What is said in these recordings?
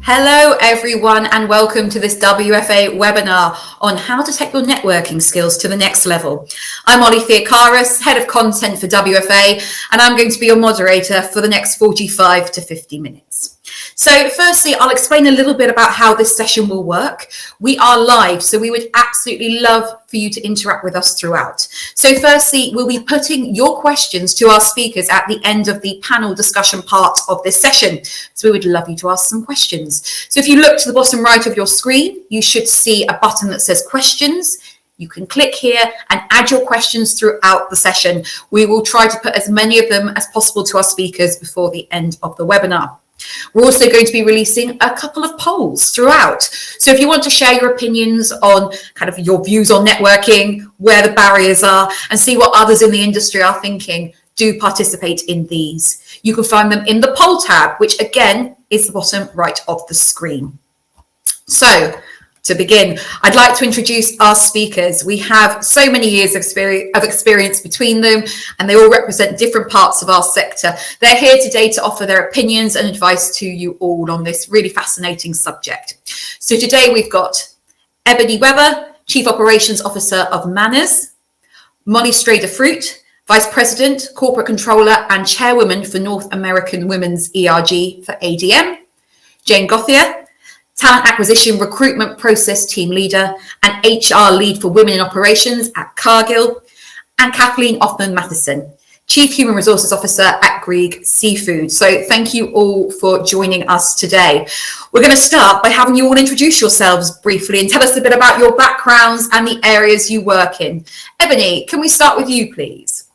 Hello everyone and welcome to this WFA webinar on how to take your networking skills to the next level. I'm Gauthier, Head of Content for WFA, and I'm going to be your moderator for the next 45 to 50 minutes. So firstly, I'll explain a little bit about how this session will work. We are live, so we would absolutely love for you to interact with us throughout. So firstly, we'll be putting your questions to our speakers at the end of the panel discussion part of this session. So we would love you to ask some questions. So if you look to the bottom right of your screen, you should see a button that says questions. You can click here and add your questions throughout the session. We will try to put as many of them as possible to our speakers before the end of the webinar. We're also going to be releasing a couple of polls throughout. So if you want to share your opinions on kind of your views on networking, where the barriers are, and see what others in the industry are thinking, do participate in these. You can find them in the poll tab, which again is the bottom right of the screen. So to begin, I'd like to introduce our speakers. We have so many years of experience between them, and they all represent different parts of our sector. They're here today to offer their opinions and advice to you all on this really fascinating subject. So today we've got Ebony Weber, Chief Operations Officer of MANRRS, Molly Straderfruit, Vice President, Corporate Controller and Chairwoman for North American Women's ERG for ADM, Jane Gauthier, Talent Acquisition Recruitment Process Team Leader and HR Lead for Women in Operations at Cargill, and Kathleen Mathisen, Chief Human Resources Officer at Grieg Seafood. So thank you all for joining us today. We're going to start by having you all introduce yourselves briefly and tell us a bit about your backgrounds and the areas you work in. Ebony, can we start with you, please?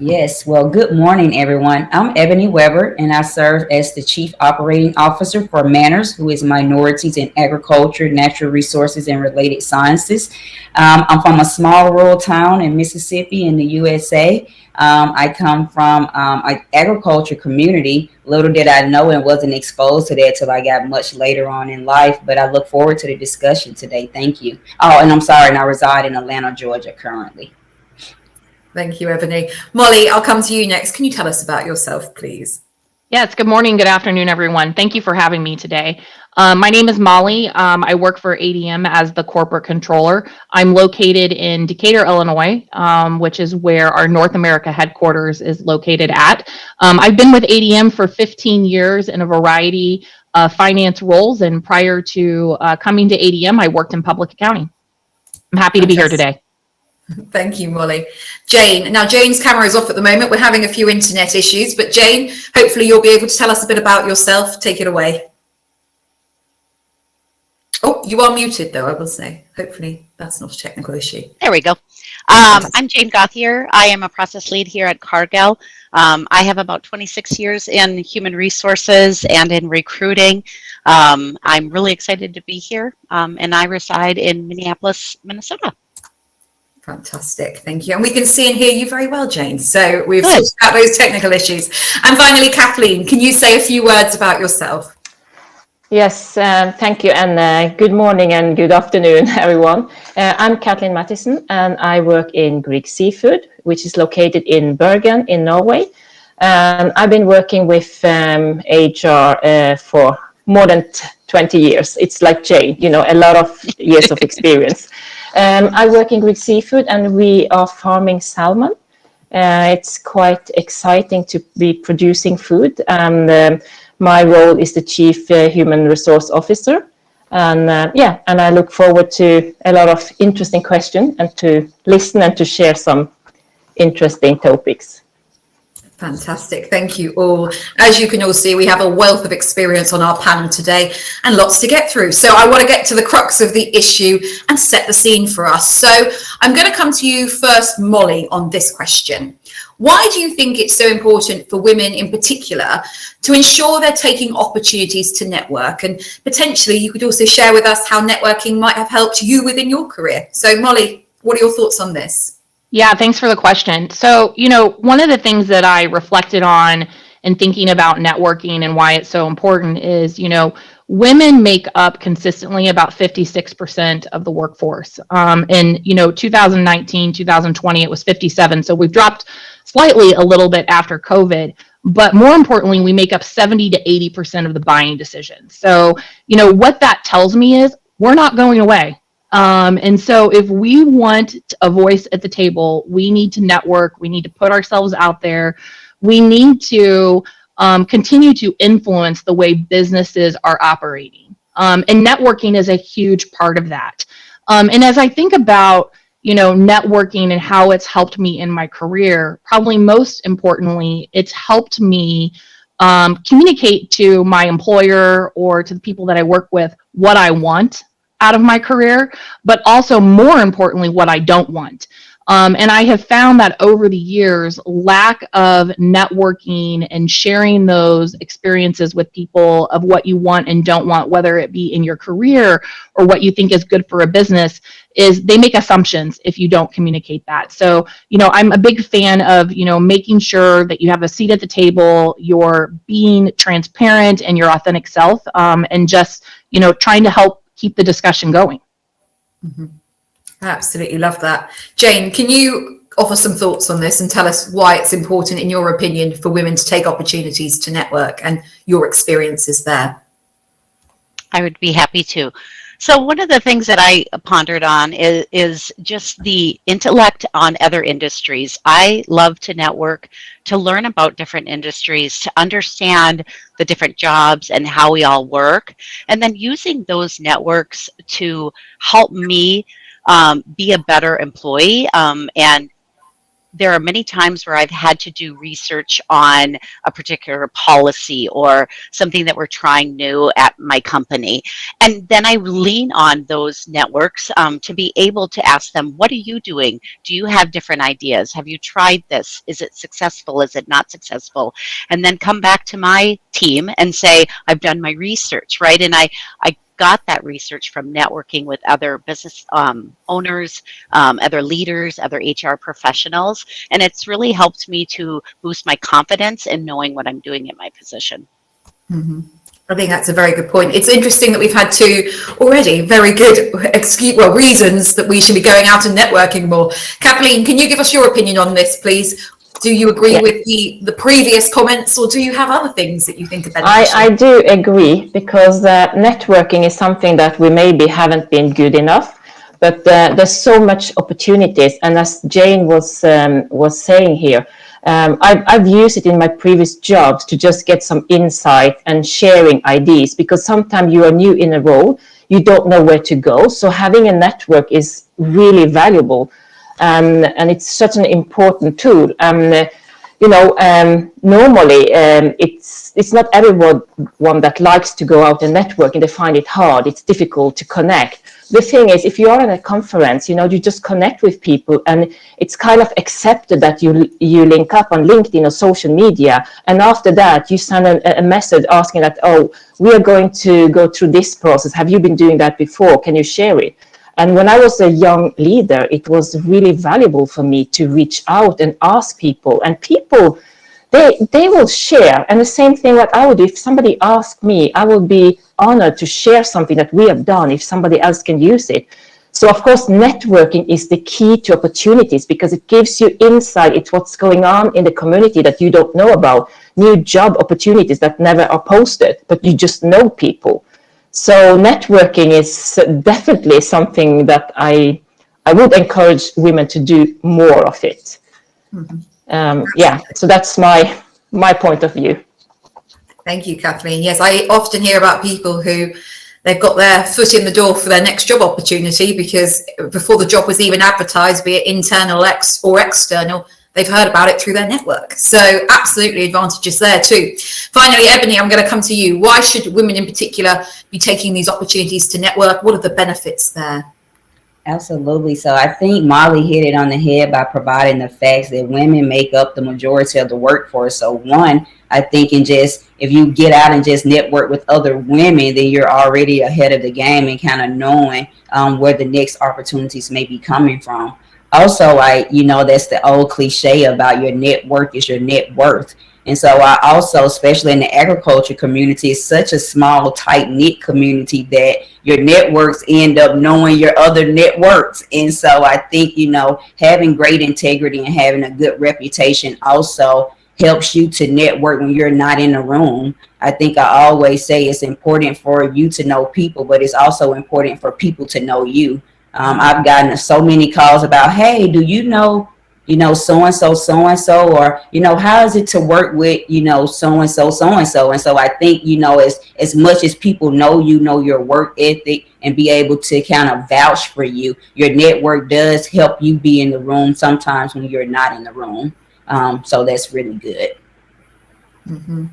Yes, well, good morning, everyone. I'm Ebony Weber, and I serve as the Chief Operating Officer for MANRRS, who is Minorities in Agriculture, Natural Resources, and Related Sciences. I'm from a small rural town in Mississippi in the USA. I come from an agriculture community. Little did I know and wasn't exposed to that till I got much later on in life, but I look forward to the discussion today. Thank you. Oh, and I'm sorry, and I reside in Atlanta, Georgia currently. Thank you, Ebony. Molly, I'll come to you next. Can you tell us about yourself, please? Yes, good morning, good afternoon, everyone. Thank you for having me today. My name is Molly. I work for ADM as the corporate controller. I'm located in Decatur, Illinois, which is where our North America headquarters is located at. I've been with ADM for 15 years in a variety of finance roles, and prior to coming to ADM, I worked in public accounting. I'm happy to be here today. Thank you, Molly. Jane, now Jane's camera is off at the moment. We're having a few internet issues, but Jane, hopefully you'll be able to tell us a bit about yourself. Take it away. Oh, you are muted though, I will say. Hopefully that's not a technical issue. There we go. I'm Jane Gauthier. I am a process lead here at Cargill. I have about 26 years in human resources and in recruiting. I'm really excited to be here, and I reside in Minneapolis, Minnesota. Fantastic, thank you. And we can see and hear you very well, Jane. So we've sorted out those technical issues. And finally, Kathleen, can you say a few words about yourself? Yes, thank you. And good morning and good afternoon, everyone. I'm Kathleen Mathisen, and I work in Grieg Seafood, which is located in Bergen in Norway. And I've been working with HR for more than 20 years. It's like Jane, you know, a lot of years of experience. I work in Grieg Seafood, and we are farming salmon. It's quite exciting to be producing food, and my role is the Chief Human Resource Officer. And and I look forward to a lot of interesting questions and to listen and to share some interesting topics. Fantastic. Thank you all. As you can all see, we have a wealth of experience on our panel today and lots to get through. So I want to get to the crux of the issue and set the scene for us. So I'm going to come to you first, Molly, on this question. Why do you think it's so important for women in particular to ensure they're taking opportunities to network? And potentially you could also share with us how networking might have helped you within your career. So Molly, what are your thoughts on this? Yeah, thanks for the question. So, you know, one of the things that I reflected on in thinking about networking and why it's so important is, you know, women make up consistently about 56% of the workforce. In, you know, 2019, 2020, it was 57. So we've dropped slightly a little bit after COVID. but more importantly, we make up 70 to 80% of the buying decisions. So, what that tells me is we're not going away. And so if we want a voice at the table, we need to network, we need to put ourselves out there, we need to continue to influence the way businesses are operating. And networking is a huge part of that. And as I think about, networking and how it's helped me in my career, probably most importantly, it's helped me communicate to my employer or to the people that I work with what I want out of my career, but also more importantly, what I don't want. And I have found that over the years, lack of networking and sharing those experiences with people of what you want and don't want, whether it be in your career or what you think is good for a business, is they make assumptions if you don't communicate that. So, I'm a big fan of, making sure that you have a seat at the table, you're being transparent and your authentic self, and just, trying to help keep the discussion going. Mm-hmm. I absolutely love that. Jane, can you offer some thoughts on this and tell us why it's important, in your opinion, for women to take opportunities to network and your experiences there? I would be happy to. So one of the things that I pondered on is just the intellect on other industries. I love to network, to learn about different industries, to understand the different jobs and how we all work, and then using those networks to help me be a better employee. And there are many times where I've had to do research on a particular policy or something that we're trying new at my company. And then I lean on those networks to be able to ask them, what are you doing? Do you have different ideas? Have you tried this? Is it successful? Is it not successful? And then come back to my team and say, I've done my research, right? And I got that research from networking with other business owners, other leaders, other HR professionals, and it's really helped me to boost my confidence in knowing what I'm doing in my position. Mm-hmm. I think that's a very good point. It's interesting that we've had two already very good reasons that we should be going out and networking more. Kathleen, can you give us your opinion on this, please? Do you agree with the previous comments, or do you have other things that you think are beneficial? I do agree, because networking is something that we maybe haven't been good enough, but there's so much opportunities. And as Jane was saying here, I've used it in my previous jobs to just get some insight and sharing ideas, because sometimes you are new in a role, you don't know where to go. So having a network is really valuable. And it's such an important tool. Normally it's not everyone that likes to go out and network, and they find it hard. It's difficult to connect. The thing is, if you are at a conference, you just connect with people, and it's kind of accepted that you link up on LinkedIn or social media, and after that you send a message asking that, oh, we are going to go through this process. Have you been doing that before? Can you share it? And when I was a young leader, it was really valuable for me to reach out and ask people. And people, they will share. And the same thing that I would do, if somebody asked me, I would be honored to share something that we have done if somebody else can use it. So, of course, networking is the key to opportunities, because it gives you insight into what's going on in the community that you don't know about, new job opportunities that never are posted, but you just know people. So networking is definitely something that I would encourage women to do more of it. Mm-hmm. So that's my point of view. Thank you, Kathleen. Yes, I often hear about people who they've got their foot in the door for their next job opportunity, because before the job was even advertised, be it internal or external, they've heard about it through their network. So absolutely advantages there too. Finally, Ebony, I'm going to come to you. Why should women in particular be taking these opportunities to network? What are the benefits there? Absolutely. So I think Molly hit it on the head by providing the facts that women make up the majority of the workforce. So one, I think if you get out and just network with other women, then you're already ahead of the game and kind of knowing where the next opportunities may be coming from. Also, that's the old cliche about your network is your net worth. And so I also, especially in the agriculture community, it's such a small, tight-knit community that your networks end up knowing your other networks. And so I think, having great integrity and having a good reputation also helps you to network when you're not in the room. I think I always say it's important for you to know people, but it's also important for people to know you. I've gotten so many calls about, hey, do you know, so-and-so, or, how is it to work with, so-and-so. And so I think, as much as people know, your work ethic and be able to kind of vouch for you, your network does help you be in the room sometimes when you're not in the room. So that's really good. Mm-hmm.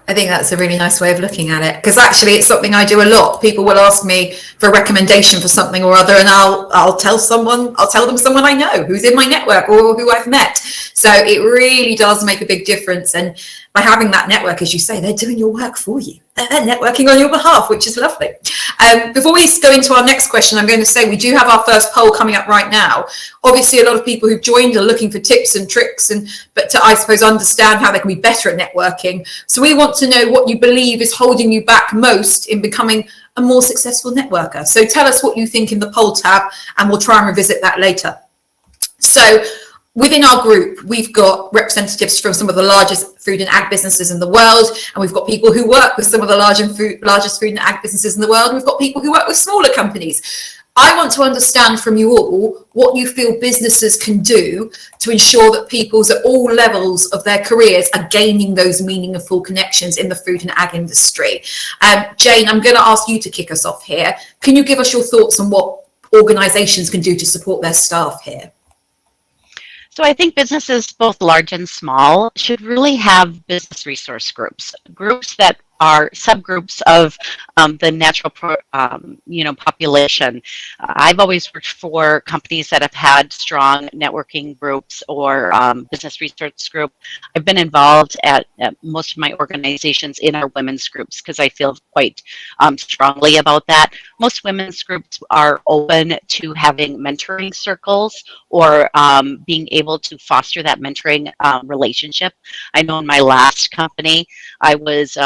I think that's a really nice way of looking at it, because actually it's something I do a lot. People will ask me for a recommendation for something or other, and I'll tell them someone I know who's in my network or who I've met. So it really does make a big difference. And by having that network, as you say, they're doing your work for you. They're networking on your behalf, which is lovely. Before we go into our next question, I'm going to say we do have our first poll coming up right now. Obviously, a lot of people who've joined are looking for tips and tricks, but to, I suppose, understand how they can be better at networking. So we want to know what you believe is holding you back most in becoming a more successful networker. So tell us what you think in the poll tab, and we'll try and revisit that later. So within our group, we've got representatives from some of the largest food and ag businesses in the world, and we've got people who work with some of the largest food and ag businesses in the world, and we've got people who work with smaller companies. I want to understand from you all what you feel businesses can do to ensure that people at all levels of their careers are gaining those meaningful connections in the food and ag industry. Jane, I'm going to ask you to kick us off here. Can you give us your thoughts on what organisations can do to support their staff here? So I think businesses, both large and small, should really have business resource groups that are subgroups of the natural population. I've always worked for companies that have had strong networking groups or business resource group. I've been involved at most of my organizations in our women's groups because I feel quite strongly about that. Most women's groups are open to having mentoring circles or being able to foster that mentoring relationship. I know in my last company, I was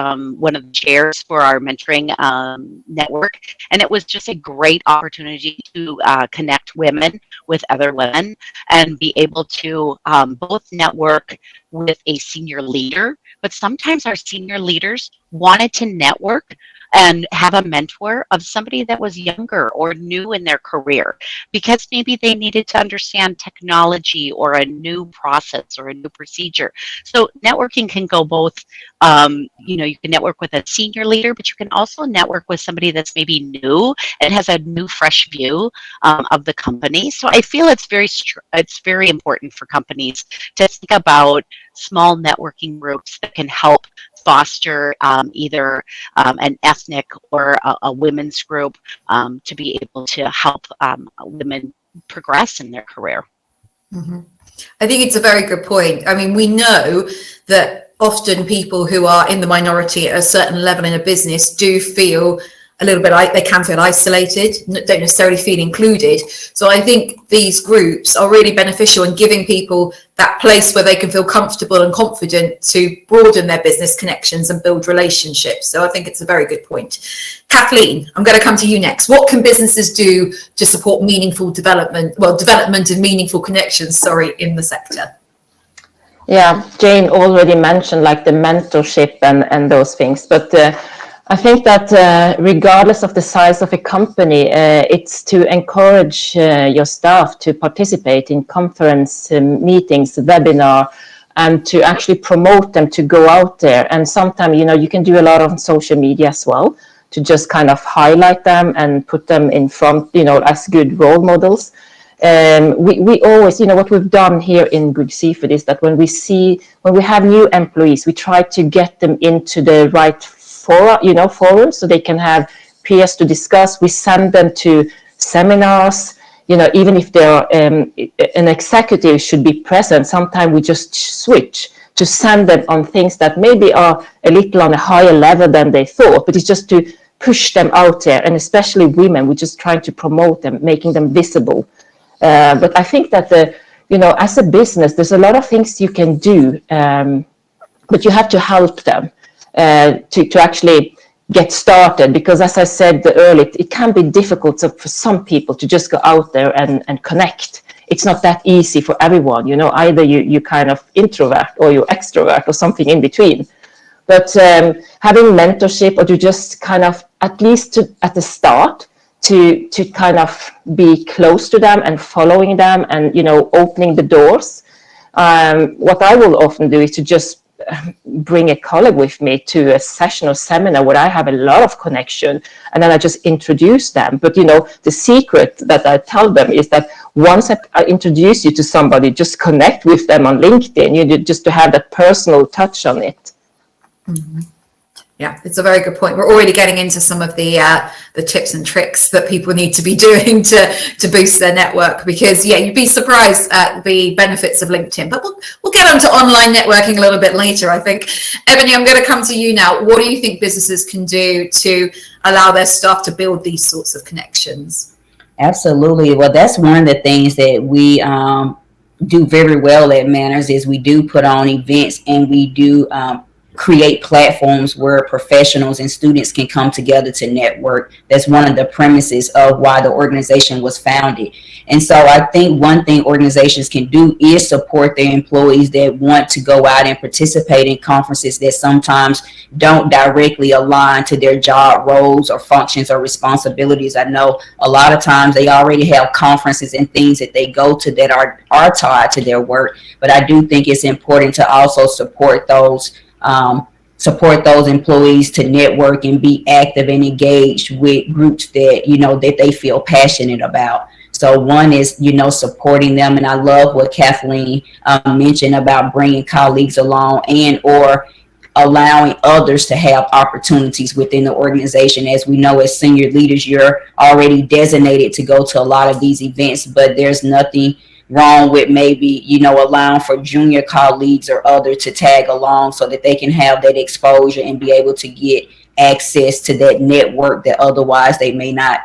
one of the chairs for our mentoring network, and it was just a great opportunity to connect women with other women and be able to both network with a senior leader, but sometimes our senior leaders wanted to network and have a mentor of somebody that was younger or new in their career because maybe they needed to understand technology or a new process or a new procedure. So networking can go both, you can network with a senior leader, but you can also network with somebody that's maybe new and has a new, fresh view of the company. So I feel it's very important for companies to think about small networking groups that can help foster either an ethnic or a women's group to be able to help women progress in their career. Mm-hmm. I think it's a very good point. I mean, we know that often people who are in the minority at a certain level in a business do feel a little bit like they can feel isolated, don't necessarily feel included. So I think these groups are really beneficial in giving people that place where they can feel comfortable and confident to broaden their business connections and build relationships. So I think it's a very good point. Kathleen, I'm going to come to you next. What can businesses do to support meaningful development and meaningful connections, in the sector? Yeah, Jane already mentioned like the mentorship and those things, but I think that regardless of the size of a company, it's to encourage your staff to participate in conference meetings, webinar, and to actually promote them to go out there. And sometimes, you can do a lot on social media as well to just kind of highlight them and put them in front, as good role models. We always, what we've done here in Grieg Seafood is that when we have new employees, we try to get them into the right forums so they can have peers to discuss. We send them to seminars, even if they're an executive should be present. Sometimes we just switch to send them on things that maybe are a little on a higher level than they thought, but it's just to push them out there. And especially women, we're just trying to promote them, making them visible. But I think that as a business, there's a lot of things you can do, but you have to help them to actually get started, because as I said earlier, it can be difficult for some people to just go out there and connect it's not that easy for everyone. Either you kind of introvert or you extrovert or something in between. But having mentorship, or to just kind of, at least at the start, to kind of be close to them and following them and, opening the doors. What I will often do is to just bring a colleague with me to a session or seminar where I have a lot of connection, and then I just introduce them. But the secret that I tell them is that once I introduce you to somebody, just connect with them on LinkedIn, just to have that personal touch on it. Mm-hmm. Yeah, it's a very good point. We're already getting into some of the tips and tricks that people need to be doing to boost their network, because you'd be surprised at the benefits of LinkedIn. But we'll get on to online networking a little bit later, I think. Ebony, I'm going to come to you now. What do you think businesses can do to allow their staff to build these sorts of connections? Absolutely. Well, that's one of the things that we do very well at MANRRS, is we do put on events, and we do create platforms where professionals and students can come together to network. That's one of the premises of why the organization was founded. And so I think one thing organizations can do is support their employees that want to go out and participate in conferences that sometimes don't directly align to their job roles or functions or responsibilities. I know a lot of times they already have conferences and things that they go to that are tied to their work, but I do think it's important to also support those employees to network and be active and engaged with groups that, that they feel passionate about. So one is, supporting them. And I love what Kathleen mentioned about bringing colleagues along and or allowing others to have opportunities within the organization. As we know, as senior leaders, you're already designated to go to a lot of these events, but there's nothing wrong with maybe, allowing for junior colleagues or others to tag along so that they can have that exposure and be able to get access to that network that otherwise they may not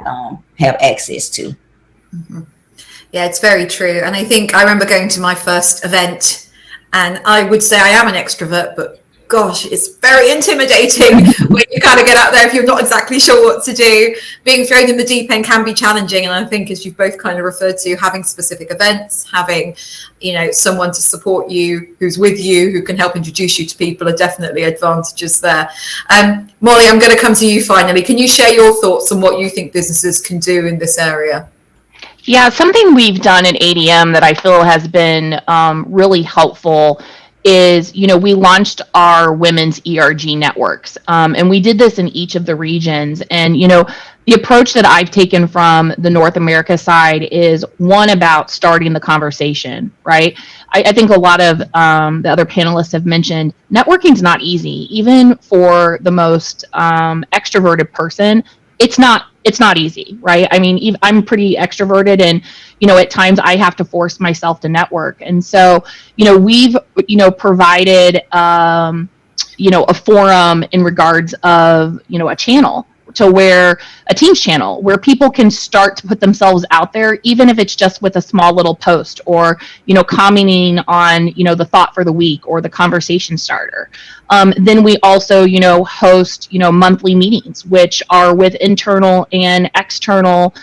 have access to. Mm-hmm. Yeah, it's very true. And I think I remember going to my first event, and I would say I am an extrovert, but gosh, it's very intimidating when you kind of get out there if you're not exactly sure what to do. Being thrown in the deep end can be challenging. And I think, as you've both kind of referred to, having specific events, having, someone to support you, who's with you, who can help introduce you to people, are definitely advantages there. Molly, I'm going to come to you finally. Can you share your thoughts on what you think businesses can do in this area? Yeah, something we've done at ADM that I feel has been really helpful is, we launched our women's ERG networks, and we did this in each of the regions. And, the approach that I've taken from the North America side is one about starting the conversation, right? I think a lot of the other panelists have mentioned networking's not easy. Even for the most extroverted person, it's not easy, right? I mean, I'm pretty extroverted, and, at times I have to force myself to network. And so, we've, provided, a forum in regards of, a channel to where a Teams channel where people can start to put themselves out there, even if it's just with a small little post or, commenting on, the thought for the week or the conversation starter. Then we also, host, monthly meetings, which are with internal and external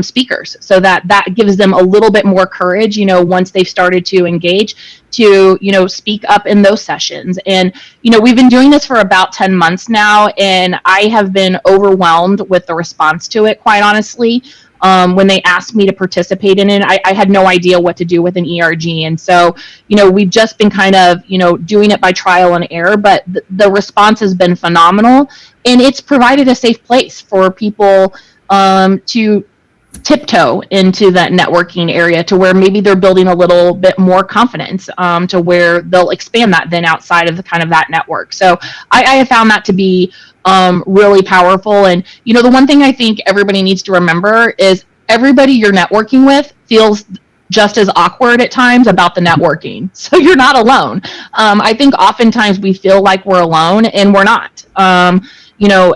speakers, so that gives them a little bit more courage, once they've started to engage, to, speak up in those sessions. And, we've been doing this for about 10 months now, and I have been overwhelmed with the response to it, quite honestly. When they asked me to participate in it, I had no idea what to do with an ERG. And so, we've just been kind of, doing it by trial and error, but the response has been phenomenal, and it's provided a safe place for people to tiptoe into that networking area, to where maybe they're building a little bit more confidence, to where they'll expand that then outside of the kind of that network. So I have found that to be really powerful. And, the one thing I think everybody needs to remember is everybody you're networking with feels just as awkward at times about the networking. So you're not alone. I think oftentimes we feel like we're alone, and we're not.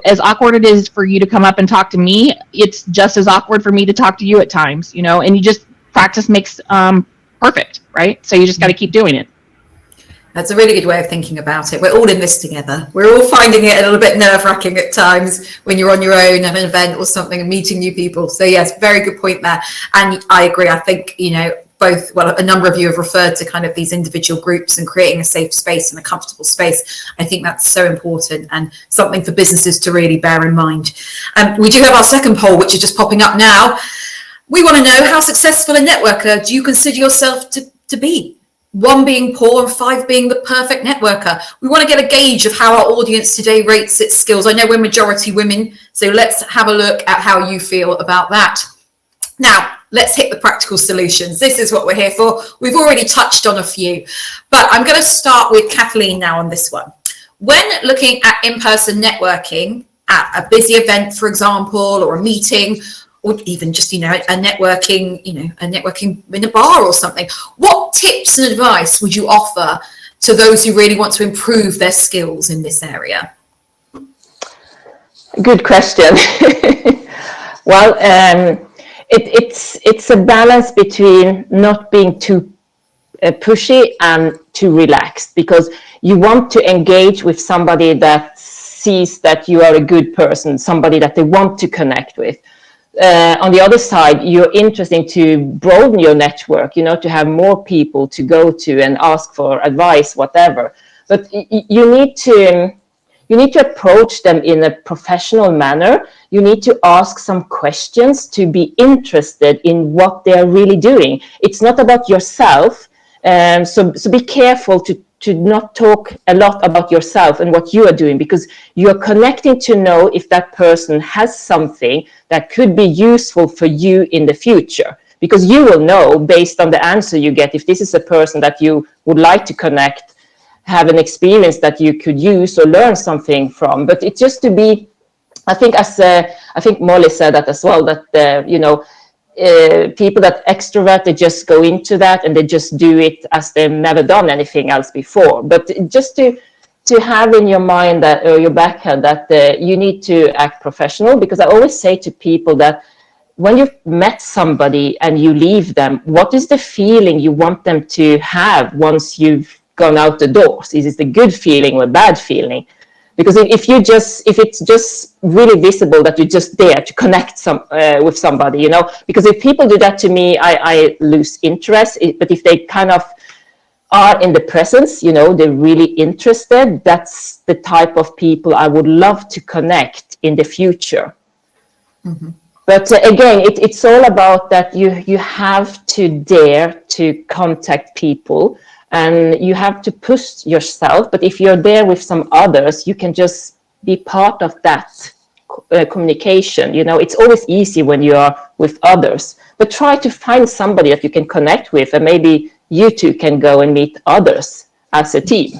As awkward it is for you to come up and talk to me, it's just as awkward for me to talk to you at times, and you just practice makes perfect, right? So you just got to keep doing it. That's a really good way of thinking about it. We're all in this together. We're all finding it a little bit nerve-wracking at times when you're on your own at an event or something and meeting new people. So yes, very good point there. And I agree. I think, both, well, a number of you have referred to kind of these individual groups and creating a safe space and a comfortable space. I think that's so important and something for businesses to really bear in mind. We do have our second poll, which is just popping up now. We want to know, how successful a networker do you consider yourself to be? 1 being poor and 5 being the perfect networker. We want to get a gauge of how our audience today rates its skills. I know we're majority women, so let's have a look at how you feel about that. Now, let's hit the practical solutions. This is what we're here for. We've already touched on a few, but I'm going to start with Kathleen now on this one. When looking at in-person networking at a busy event, for example, or a meeting, or even just, a networking in a bar or something, what tips and advice would you offer to those who really want to improve their skills in this area? Good question. Well, it's a balance between not being too pushy and too relaxed, because you want to engage with somebody that sees that you are a good person, somebody that they want to connect with. On the other side, you're interested to broaden your network, to have more people to go to and ask for advice, whatever. But you need to approach them in a professional manner. You need to ask some questions to be interested in what they are really doing. It's not about yourself. So be careful to not talk a lot about yourself and what you are doing, because you're connecting to know if that person has something that could be useful for you in the future. Because you will know based on the answer you get if this is a person that you would like to connect, have an experience that you could use or learn something from. But it's just to be, I think Molly said that as well, that people that extrovert, they just go into that and they just do it as they've never done anything else before. But just to have in your mind that, or your backhand, that you need to act professional, because I always say to people that when you've met somebody and you leave them, what is the feeling you want them to have once you've gone out the doors? Is it a good feeling or a bad feeling? Because if it's just really visible that you're just there to connect with somebody, because if people do that to me, I lose interest. But if they kind of are in the presence, they're really interested, that's the type of people I would love to connect in the future. Mm-hmm. But again, it's all about that you have to dare to contact people. And you have to push yourself, but if you're there with some others, you can just be part of that communication. It's always easy when you are with others, but try to find somebody that you can connect with, and maybe you two can go and meet others as a team.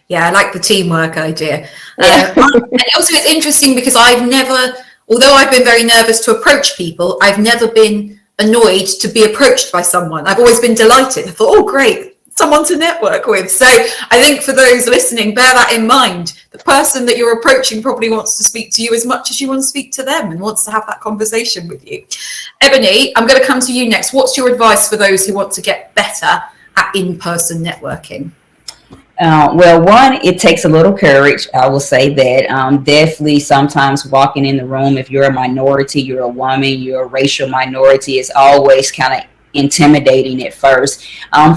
Yeah, I like the teamwork idea. And also it's interesting because although I've been very nervous to approach people, I've never been annoyed to be approached by someone. I've always been delighted. I thought, oh, great, someone to network with. So I think for those listening, bear that in mind. The person that you're approaching probably wants to speak to you as much as you want to speak to them and wants to have that conversation with you. Ebony, I'm going to come to you next. What's your advice for those who want to get better at in-person networking? Well, one, it takes a little courage. I will say that definitely sometimes walking in the room, if you're a minority, you're a woman, you're a racial minority, it's always kind of intimidating at first.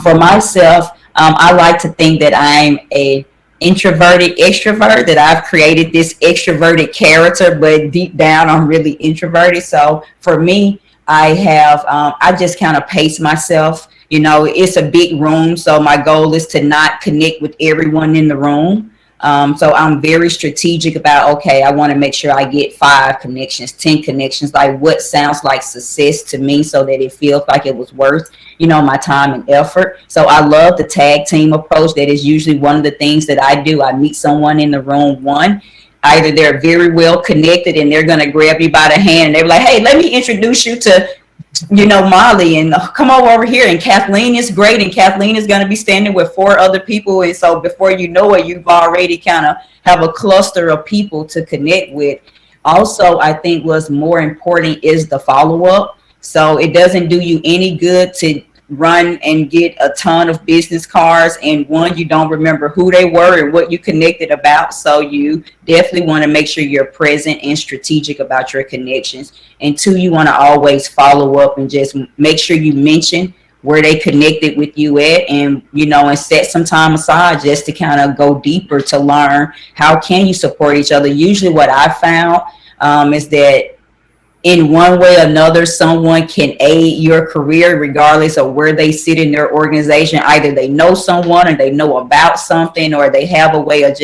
For myself, I like to think that I'm a introverted extrovert, that I've created this extroverted character, but deep down I'm really introverted. So for me, I just kind of pace myself. It's a big room, so my goal is to not connect with everyone in the room. So I'm very strategic about, okay, I want to make sure I get 5 connections, 10 connections, like what sounds like success to me, so that it feels like it was worth, my time and effort. So I love the tag team approach. That is usually one of the things that I do. I meet someone in the room. Either they're very well connected and they're going to grab you by the hand and they're like, hey, let me introduce you to Molly, and come over here, and Kathleen is great, and Kathleen is going to be standing with 4 other people, and so before you know it, you've already kind of have a cluster of people to connect with. Also, I think what's more important is the follow-up. So it doesn't do you any good to run and get a ton of business cards, and one, you don't remember who they were and what you connected about. So you definitely want to make sure you're present and strategic about your connections. And 2, you want to always follow up and just make sure you mention where they connected with you at, and and set some time aside just to kind of go deeper to learn how can you support each other. Usually what I found is that in one way or another, someone can aid your career regardless of where they sit in their organization. Either they know someone, or they know about something, or they have a way of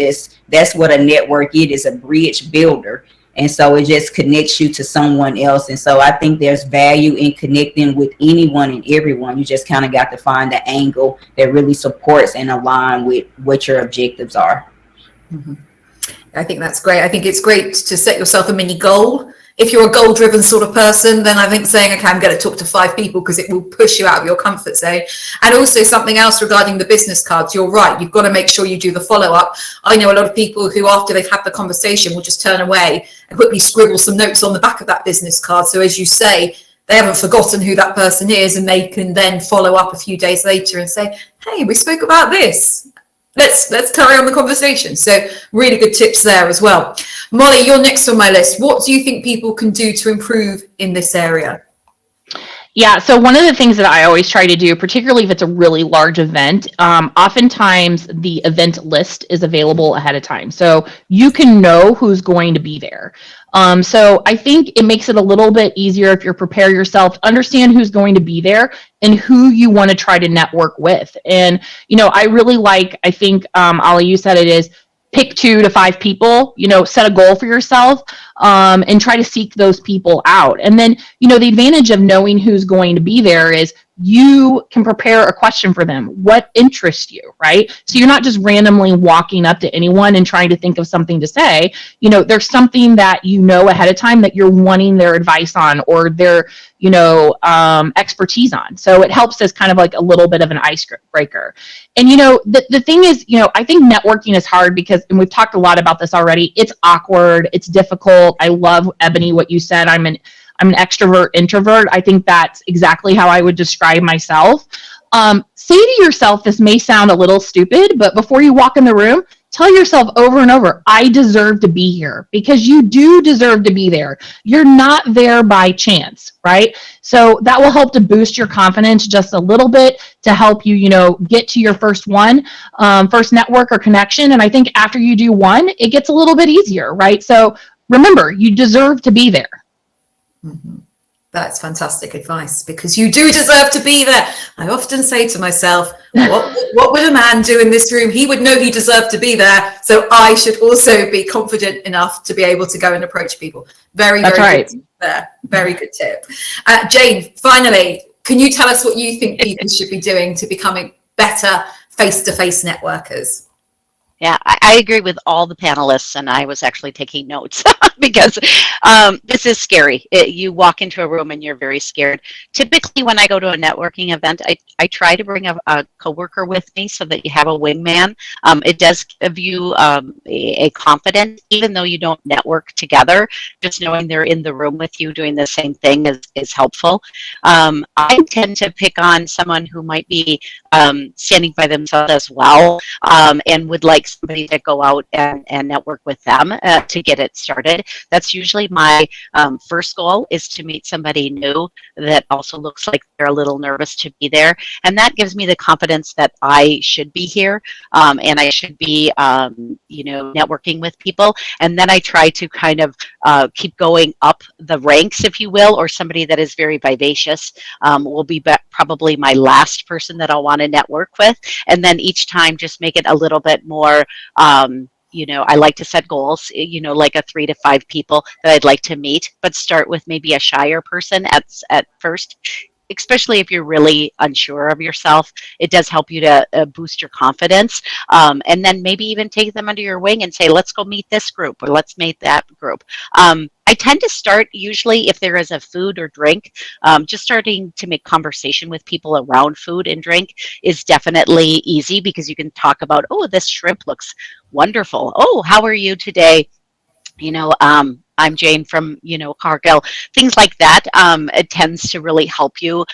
that's what a network is a bridge builder. And so it just connects you to someone else. And so I think there's value in connecting with anyone and everyone. You just kind of got to find the angle that really supports and align with what your objectives are. Mm-hmm. I think that's great. I think it's great to set yourself a mini goal. If you're a goal-driven sort of person, then I think saying, okay, I'm going to talk to 5 people, because it will push you out of your comfort zone. And also something else regarding the business cards, you're right. You've got to make sure you do the follow-up. I know a lot of people who, after they've had the conversation, will just turn away and quickly scribble some notes on the back of that business card. So as you say, they haven't forgotten who that person is, and they can then follow up a few days later and say, hey, we spoke about this. Let's carry on the conversation. So really good tips there as well. Molly, you're next on my list. What do you think people can do to improve in this area? Yeah, so one of the things that I always try to do, particularly if it's a really large event, oftentimes the event list is available ahead of time. So you can know who's going to be there. So I think it makes it a little bit easier if you prepare yourself, understand who's going to be there and who you want to try to network with. And, I really I think, Ali, you said it is, pick 2 to 5 people, set a goal for yourself, and try to seek those people out. And then, the advantage of knowing who's going to be there is you can prepare a question for them. What interests you, right? So you're not just randomly walking up to anyone and trying to think of something to say. There's something that ahead of time that you're wanting their advice on, or their expertise on. So it helps as kind of like a little bit of an icebreaker. And the thing is, I think networking is hard because, and we've talked a lot about this already, it's awkward, it's difficult. I love, Ebony, what you said. I'm an extrovert introvert. I think that's exactly how I would describe myself. Say to yourself, this may sound a little stupid, but before you walk in the room, tell yourself over and over, I deserve to be here, because you do deserve to be there. You're not there by chance, right? So that will help to boost your confidence just a little bit, to help you, get to your first network or connection. And I think after you do one, it gets a little bit easier, right? So remember, you deserve to be there. Mm-hmm. That's fantastic advice, because you do deserve to be there. I often say to myself, what would a man do in this room? He would know he deserved to be there. So I should also be confident enough to be able to go and approach people. Very right. Good there. Very good tip. Jane, finally, can you tell us what you think people should be doing to becoming better face-to-face networkers? Yeah, I agree with all the panelists, and I was actually taking notes because this is scary. You walk into a room and you're very scared. Typically, when I go to a networking event, I try to bring a coworker with me so that you have a wingman. It does give you a confidence, even though you don't network together. Just knowing they're in the room with you doing the same thing is helpful. I tend to pick on someone who might be standing by themselves as well, and would like somebody to go out and network with them to get it started. That's usually my first goal, is to meet somebody new that also looks like they're a little nervous to be there. And that gives me the confidence that I should be here, and I should be, networking with people. And then I try to kind of keep going up the ranks, if you will, or somebody that is very vivacious will be probably my last person that I'll want to network with. And then each time just make it a little bit more, I like to set goals, like a 3 to 5 people that I'd like to meet, but start with maybe a shyer person at first. Especially if you're really unsure of yourself, it does help you to boost your confidence. And then maybe even take them under your wing and say, let's go meet this group, or let's meet that group. I tend to start usually if there is a food or drink, just starting to make conversation with people around food and drink is definitely easy, because you can talk about, oh, this shrimp looks wonderful. Oh, how are you today? I'm Jane from, Cargill, things like that. It tends to really help you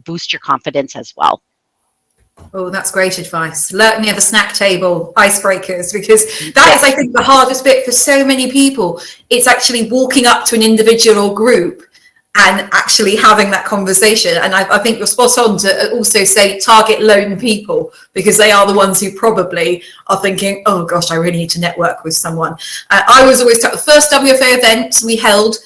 boost your confidence as well. Oh, that's great advice. Lurk near the snack table, icebreakers, because that is, I think, the hardest bit for so many people. It's actually walking up to an individual or group and actually having that conversation. And I think you're spot on to also say target lone people, because they are the ones who probably are thinking, oh gosh, I really need to network with someone. I was always the first WFA event we held,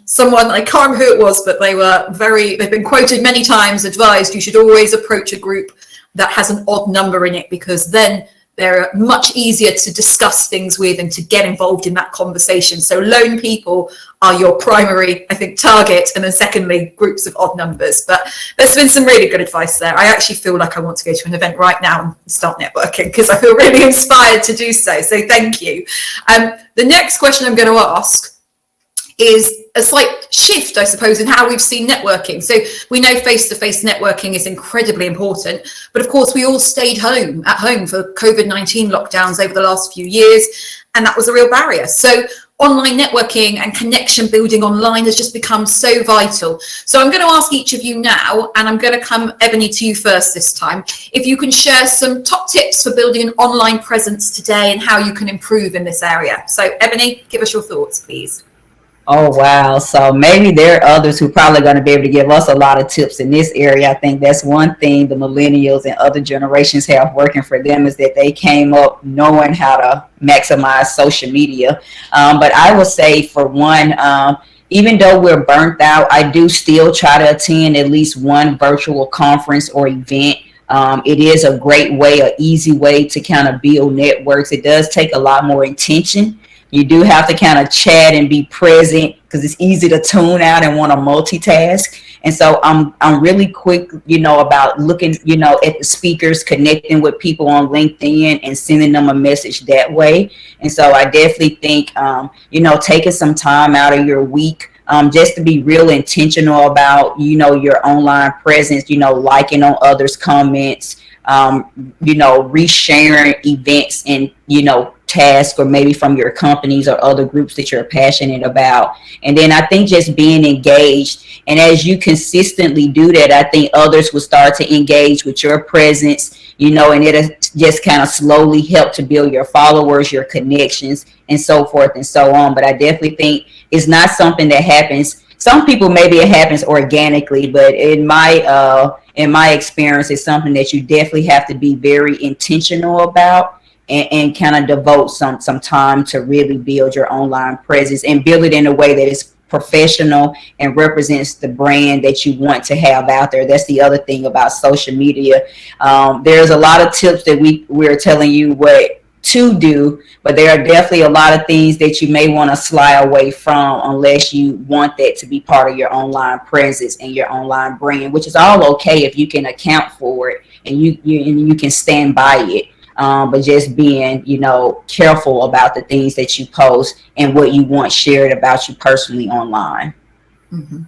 someone, I can't remember who it was, but they've been quoted many times, advised you should always approach a group that has an odd number in it, because then they're much easier to discuss things with and to get involved in that conversation. So lone people are your primary, I think, target. And then secondly, groups of odd numbers. But there's been some really good advice there. I actually feel like I want to go to an event right now and start networking, because I feel really inspired to do so. So thank you. The next question I'm going to ask is a slight shift, I suppose, in how we've seen networking. So we know face-to-face networking is incredibly important, but of course we all stayed at home for COVID-19 lockdowns over the last few years, and that was a real barrier. So online networking and connection building online has just become so vital. So I'm going to ask each of you now, and I'm going to come, Ebony, to you first this time, if you can share some top tips for building an online presence today and how you can improve in this area. So Ebony, give us your thoughts, please. Oh, wow. So maybe there are others who probably going to be able to give us a lot of tips in this area. I think that's one thing the millennials and other generations have working for them, is that they came up knowing how to maximize social media. But I would say, for one, even though we're burnt out, I do still try to attend at least one virtual conference or event. It is a great way, an easy way to kind of build networks. It does take a lot more intention. You do have to kind of chat and be present, because it's easy to tune out and want to multitask. And so I'm really quick, about looking, at the speakers, connecting with people on LinkedIn and sending them a message that way. And so I definitely think, taking some time out of your week, just to be real intentional about, your online presence, liking on others' comments, resharing events and, task, or maybe from your companies or other groups that you're passionate about. And then I think just being engaged, and as you consistently do that, I think others will start to engage with your presence, and it'll just kind of slowly help to build your followers, your connections, and so forth and so on. But I definitely think it's not something that happens. Some people, maybe it happens organically, but in my experience, it's something that you definitely have to be very intentional about, and kind of devote some time to really build your online presence and build it in a way that is professional and represents the brand that you want to have out there. That's the other thing about social media. There's a lot of tips that we're telling you what to do, but there are definitely a lot of things that you may want to sly away from, unless you want that to be part of your online presence and your online brand, which is all okay if you can account for it and you can stand by it. But just being, careful about the things that you post and what you want shared about you personally online. Mm-hmm.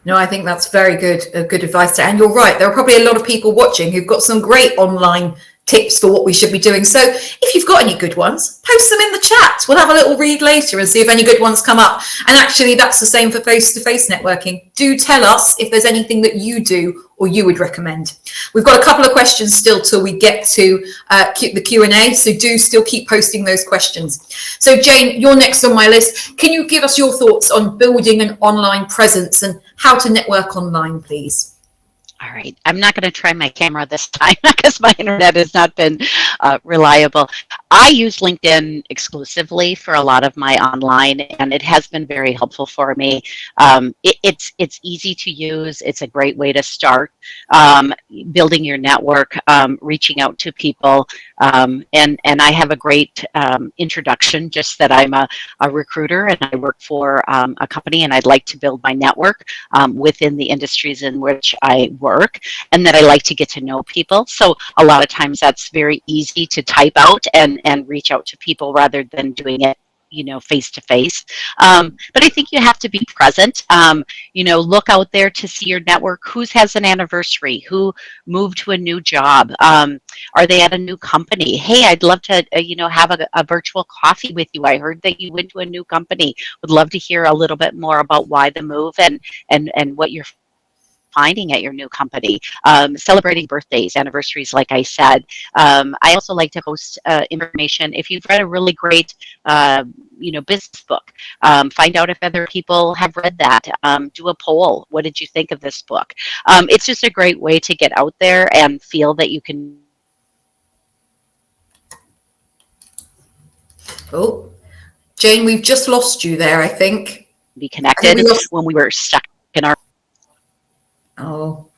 No, I think that's very good advice. And you're right. There are probably a lot of people watching who've got some great online tips for what we should be doing. So if you've got any good ones, post them in the chat. We'll have a little read later and see if any good ones come up. And actually, that's the same for face-to-face networking. Do tell us if there's anything that you do or you would recommend. We've got a couple of questions still till we get to the Q&A, so do still keep posting those questions. So Jane, you're next on my list. Can you give us your thoughts on building an online presence and how to network online, please? All right, I'm not going to try my camera this time because my internet has not been reliable. I use LinkedIn exclusively for a lot of my online, and it has been very helpful for me. It's easy to use. It's a great way to start building your network, reaching out to people, and I have a great introduction, just that I'm a recruiter and I work for a company, and I'd like to build my network within the industries in which I work, and that I like to get to know people. So a lot of times that's very easy to type out and reach out to people rather than doing it face to face. But I think you have to be present. Look out there to see your network. Who has an anniversary? Who moved to a new job? Are they at a new company? Hey, I'd love to have a virtual coffee with you. I heard that you went to a new company. Would love to hear a little bit more about why the move and what your finding at your new company, celebrating birthdays, anniversaries, like I said. I also like to post information. If you've read a really great business book, find out if other people have read that. Do a poll. What did you think of this book? It's just a great way to get out there and feel that you can. Oh, Jane, we've just lost you there, I think. Be connected when we were stuck in our. Oh,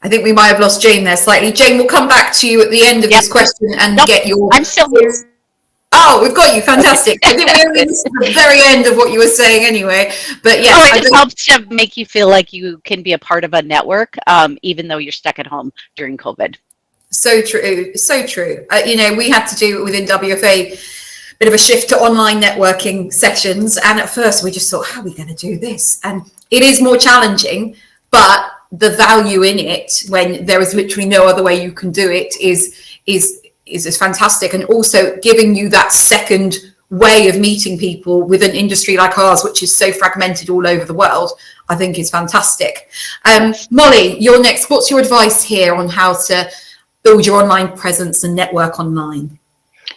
I think we might have lost Jane there slightly. Jane, we'll come back to you at the end of this question and get your. I'm still here. Oh, we've got you. Fantastic. I think we're at the very end of what you were saying anyway. But yeah, it just helps to make you feel like you can be a part of a network, even though you're stuck at home during COVID. So true. So true. We had to do within WFA bit of a shift to online networking sessions. And at first we just thought, how are we going to do this? And it is more challenging, but the value in it when there is literally no other way you can do it is fantastic. And also giving you that second way of meeting people with an industry like ours, which is so fragmented all over the world, I think is fantastic. Molly, you're next. What's your advice here on how to build your online presence and network online?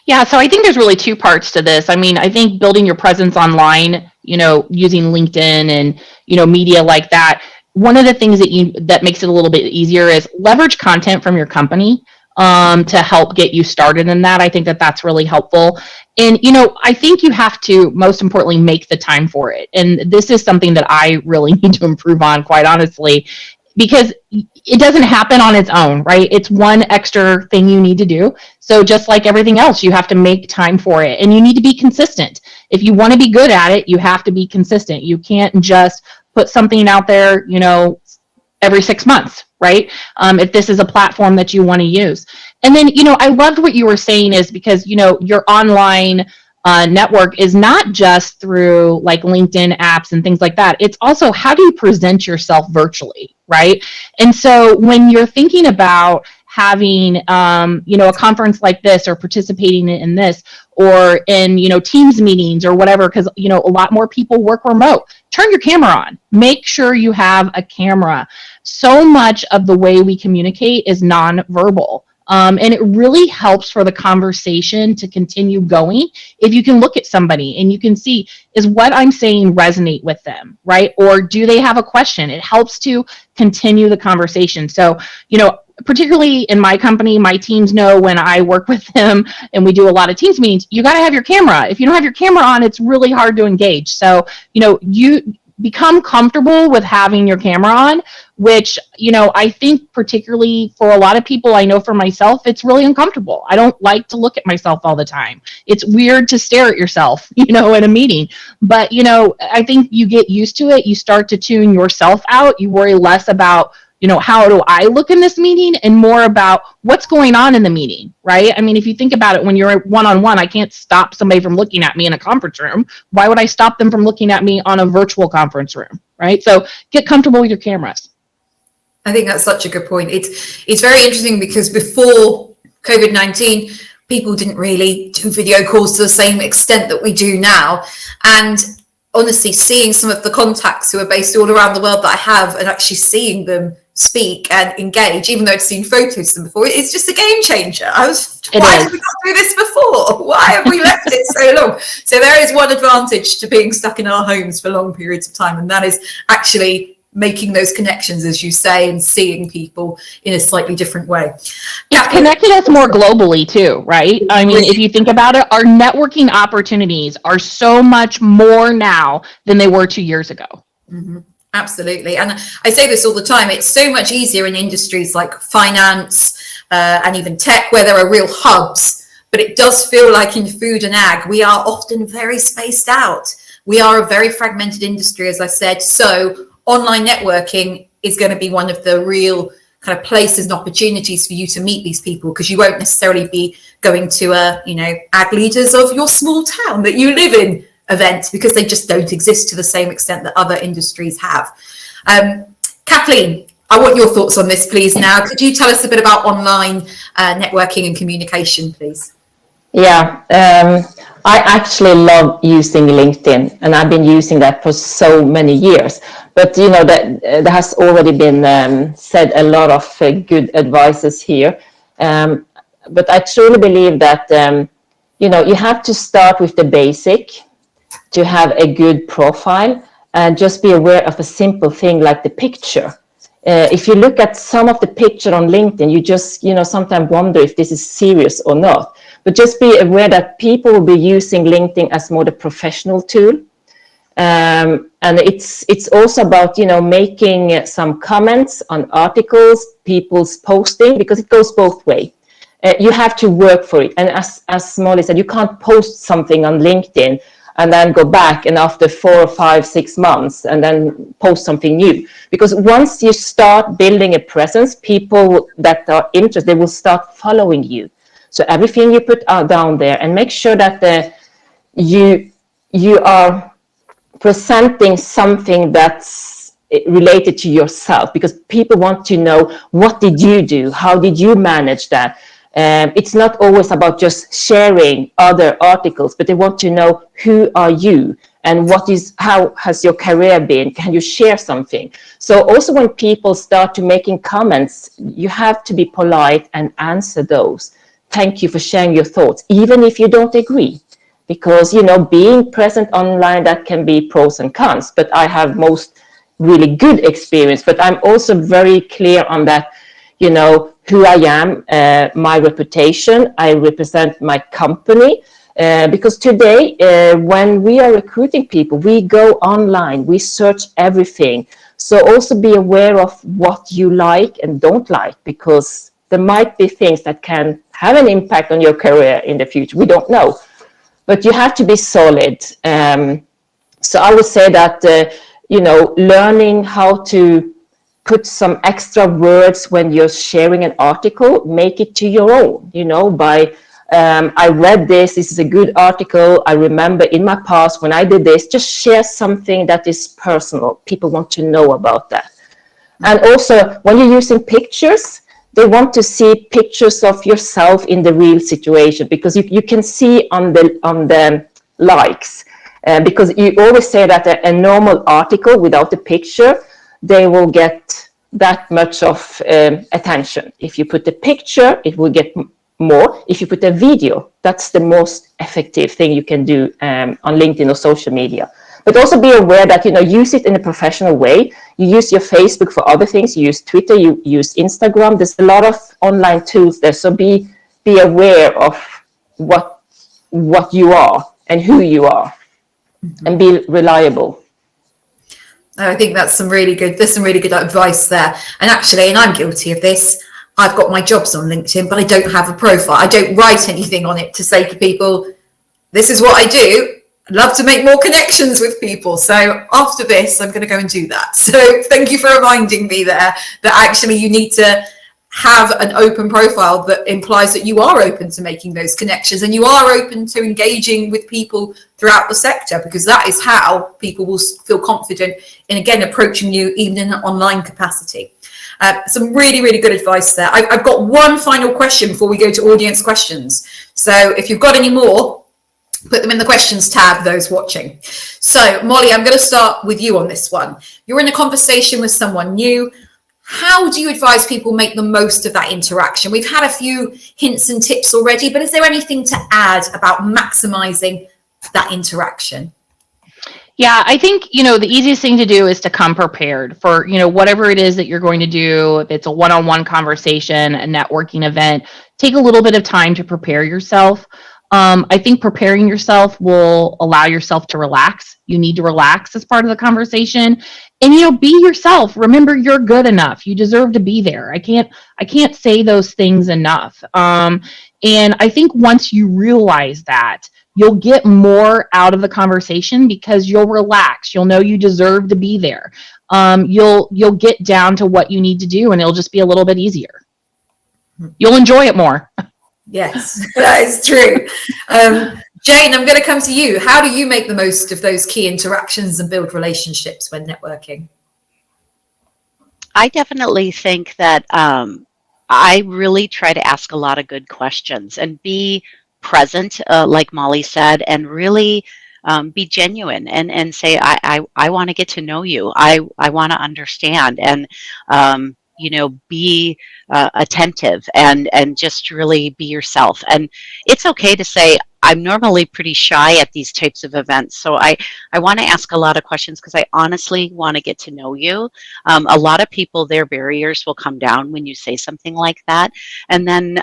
Yeah, so I think there's really two parts to this. I mean, I think building your presence online, using LinkedIn and, media like that. One of the things that makes it a little bit easier is leverage content from your company to help get you started in that. I think that's really helpful. And, I think you have to, most importantly, make the time for it. And this is something that I really need to improve on, quite honestly, because it doesn't happen on its own, right? It's one extra thing you need to do. So just like everything else, you have to make time for it and you need to be consistent. If you want to be good at it, you have to be consistent. You can't just put something out there, every 6 months, right? If this is a platform that you want to use. And then, I loved what you were saying is because, your online network is not just through like LinkedIn apps and things like that. It's also how do you present yourself virtually, right? And so when you're thinking about having, a conference like this or participating in this or in, Teams meetings or whatever, because, a lot more people work remote, turn your camera on. Make sure you have a camera. So much of the way we communicate is nonverbal. And it really helps for the conversation to continue going if you can look at somebody and you can see, is what I'm saying resonate with them, right? Or do they have a question? It helps to continue the conversation. So, particularly in my company, my teams know when I work with them and we do a lot of Teams meetings, you got to have your camera. If you don't have your camera on, it's really hard to engage. So, you become comfortable with having your camera on, which, I think particularly for a lot of people, I know for myself, it's really uncomfortable. I don't like to look at myself all the time. It's weird to stare at yourself, in a meeting. But, I think you get used to it. You start to tune yourself out. You worry less about, how do I look in this meeting and more about what's going on in the meeting, right? I mean, if you think about it, when you're one-on-one, I can't stop somebody from looking at me in a conference room. Why would I stop them from looking at me on a virtual conference room, right? So get comfortable with your cameras. I think that's such a good point. It's very interesting because before COVID-19, people didn't really do video calls to the same extent that we do now. And honestly, seeing some of the contacts who are based all around the world that I have and actually seeing them speak and engage, even though I'd seen photos of them before, it's just a game changer. Why did we not do this before? Why have we left it so long? So there is one advantage to being stuck in our homes for long periods of time, and that is actually making those connections, as you say, and seeing people in a slightly different way. It's connected us more globally too, right? I mean, if you think about it, our networking opportunities are so much more now than they were 2 years ago. Mm-hmm. Absolutely. And I say this all the time, it's so much easier in industries like finance and even tech where there are real hubs, but it does feel like in food and ag, we are often very spaced out. We are a very fragmented industry, as I said. So online networking is going to be one of the real kind of places and opportunities for you to meet these people, because you won't necessarily be going to ag leaders of your small town that you live in event, because they just don't exist to the same extent that other industries have. Kathleen, I want your thoughts on this, please. Now, could you tell us a bit about online networking and communication, please? Yeah, I actually love using LinkedIn, and I've been using that for so many years. But you know that there has already been said a lot of good advices here. Um, but I truly believe that you know, you have to start with the basic to have a good profile, and just be aware of a simple thing like the picture. If you look at some of the picture on LinkedIn, you just, you know, sometimes wonder if this is serious or not. But just be aware that people will be using LinkedIn as more the professional tool. And it's also about, you know, making some comments on articles, people's posting, because it goes both ways. You have to work for it. And as Molly said, you can't post something on LinkedIn and then go back and after 4 or 5, 6 months and then post something new. Because once you start building a presence, people that are interested, they will start following you. So everything you put out down there, and make sure that you are presenting something that's related to yourself, because people want to know, what did you do? How did you manage that? It's not always about just sharing other articles, but they want to know, who are you and how has your career been? Can you share something? So also when people start to making comments, you have to be polite and answer those. Thank you for sharing your thoughts, even if you don't agree. Because, you know, being present online, that can be pros and cons, but I have most really good experience. But I'm also very clear on that, you know, who I am, my reputation, I represent my company. Because today, when we are recruiting people, we go online, we search everything. So also be aware of what you like and don't like, because there might be things that can have an impact on your career in the future. We don't know. But you have to be solid. So I would say that, you know, learning how to put some extra words when you're sharing an article, make it to your own, you know, by, I read this is a good article. I remember in my past when I did this, just share something that is personal. People want to know about that. And also when you're using pictures, they want to see pictures of yourself in the real situation, because you can see on the likes, because you always say that a normal article without a picture, they will get that much of attention. If you put a picture, it will get more. If you put a video, that's the most effective thing you can do on LinkedIn or social media. But also be aware that, you know, use it in a professional way. You use your Facebook for other things. You use Twitter, you use Instagram. There's a lot of online tools there. So be aware of what you are and who you are, and be reliable. I think there's some really good advice there. And actually, and I'm guilty of this, I've got my jobs on LinkedIn, but I don't have a profile. I don't write anything on it to say to people, this is what I do. I'd love to make more connections with people. So after this, I'm going to go and do that. So thank you for reminding me there that actually you need to have an open profile that implies that you are open to making those connections and you are open to engaging with people throughout the sector, because that is how people will feel confident in, again, approaching you even in an online capacity. Some really, really good advice there. I've got one final question before we go to audience questions. So if you've got any more, put them in the questions tab, those watching. So Molly, I'm going to start with you on this one. You're in a conversation with someone new. How do you advise people make the most of that interaction? We've had a few hints and tips already, but is there anything to add about maximizing that interaction? Yeah, I think, you know, the easiest thing to do is to come prepared for, you know, whatever it is that you're going to do. If it's a one-on-one conversation, a networking event, take a little bit of time to prepare yourself. I think preparing yourself will allow yourself to relax. You need to relax as part of the conversation, and, you know, be yourself. Remember, you're good enough. You deserve to be there. I can't say those things enough. And I think once you realize that, you'll get more out of the conversation because you'll relax. You'll know you deserve to be there. You'll get down to what you need to do, and it'll just be a little bit easier. You'll enjoy it more. Yes, that is true. Jane, I'm going to come to you. How do you make the most of those key interactions and build relationships when networking? I definitely think that I really try to ask a lot of good questions and be present, like Molly said, and really be genuine and say, I want to get to know you. I want to understand, and be attentive and just really be yourself. And it's okay to say, I'm normally pretty shy at these types of events, so I want to ask a lot of questions because I honestly want to get to know you. A lot of people, their barriers will come down when you say something like that. And then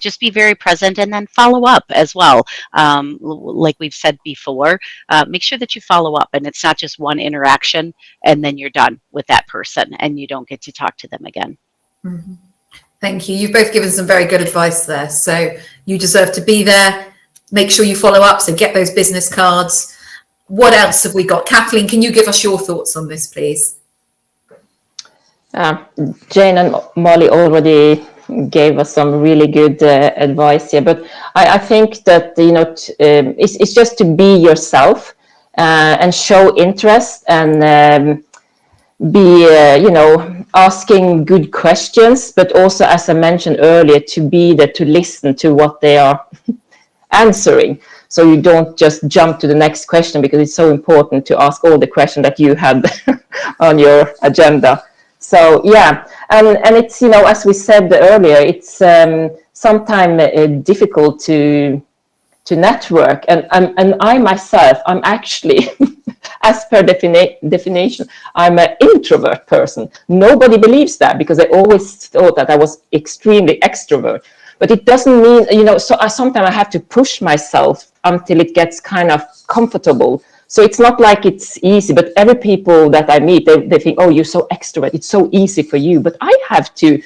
just be very present and then follow up as well. Like we've said before, make sure that you follow up, and it's not just one interaction and then you're done with that person and you don't get to talk to them again. Mm-hmm. Thank you. You've both given some very good advice there. So you deserve to be there. Make sure you follow up. So get those business cards. What else have we got? Kathleen, can you give us your thoughts on this, please? Jane and Molly already gave us some really good advice here, but I think that it's just to be yourself and show interest and be asking good questions, but also, as I mentioned earlier, to be there to listen to what they are answering, so you don't just jump to the next question, because it's so important to ask all the questions that you had on your agenda. So yeah, and it's, as we said earlier, it's sometimes difficult to network, and I myself, I'm actually as per definition, I'm an introvert person. Nobody believes that, because I always thought that I was extremely extrovert. But it doesn't mean, so sometimes I have to push myself until it gets kind of comfortable. So it's not like it's easy, but every people that I meet, they think, oh, you're so extrovert, it's so easy for you. But I have to,